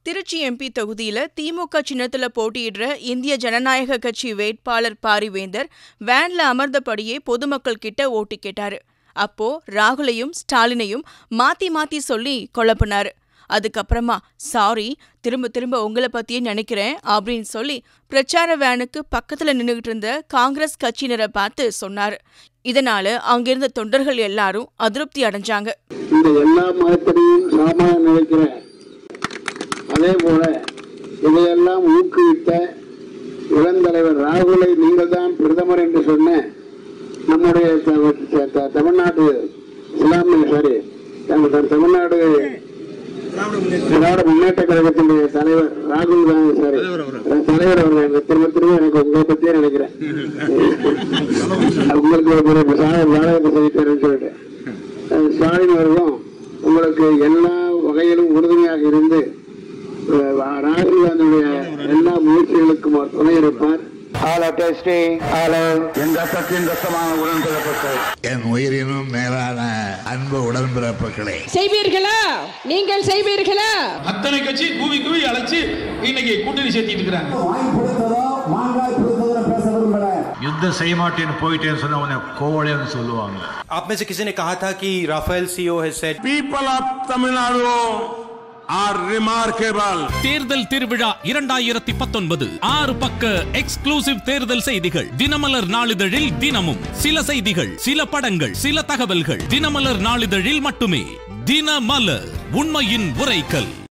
Trichy MP தொகுதியில திமுக சின்னத்துல போட்டியிடுற இந்திய ஜனநாயக கட்சி வேட்பாளர் பாரிவேந்தர் வேன்ல அமர்ந்தபடியே பொதுமக்கள் கிட்ட ஓட்டு கேட்டாரு. அப்போ ராகுலையும் ஸ்டாலினையும் மாத்தி மாத்தி சொல்லி குழப்பினாரு. அதுக்கப்புறமா சாரி, திரும்ப திரும்ப உங்களை பத்தியே நினைக்கிறேன் அப்படின்னு சொல்லி பிரச்சார வேனுக்கு பக்கத்துல நின்னுகிட்டு இருந்த காங்கிரஸ் கட்சியினரை பார்த்து சொன்னாரு. இதனால அங்கிருந்த தொண்டர்கள் எல்லாரும் அதிருப்தி அடைஞ்சாங்க. இந்த எல்லா மதத்திலையும் சமமாக நினைக்கிறேன். அதே போல இதையெல்லாம் ஊக்குவித்த இளந்தலைவர் ராகுலை நீங்கள் தான் பிரதமர் என்று சொன்ன நம்முடைய தமிழ்நாடு தமிழ்நாடு திராவிட முன்னேற்ற கழகத்தினுடைய தலைவர் ராகுல் காந்தி தலைவர் அவர்கள் திரும்ப திரும்ப எனக்கு உங்களை பத்தியே நினைக்கிறேன். உங்களுக்கு ஒரு நாடகத்தை செய்திருக்கேன்னு சொல்லிட்டு ஸ்டாலின் அவர்களும் உங்களுக்கு எல்லா வகையிலும் உறுதுணையாக இருந்து ராகுல் காந்தியுடைய எல்லா முயற்சிகளுக்கும் அவர் துணை இருப்பார். என் உயிரினும் மேலான அன்பு உடன்பிறப்புகளே, செய்வீர்களா? நீங்கள் செய்வீர்களா? அத்தனை கட்சி கூவி கூவி அழைச்சு இன்னைக்கு கூட்டணி சேர்த்திட்டு இருக்காங்க. युद्ध செய்ய மாட்டேன்னு போயிட்டேன்னு சொன்னா உன்னை கோவலைன்னு சொல்லுவாங்க. आप में से किसी ने कहा था कि Rafale CEO has said people of Tamil Nadu are remarkable. தேர்தல் திருவிழா 2019 6 பக்க எக்ஸ்க்ளூசிவ் தேர்தல் செய்திகள். தினமலர் நாளிதழில் தினமும் சில செய்திகள், சில படங்கள், சில தகவல்கள். தினமலர் நாளிதழில் மட்டுமே. தினமலர், உண்மையின் உரைக்கல்.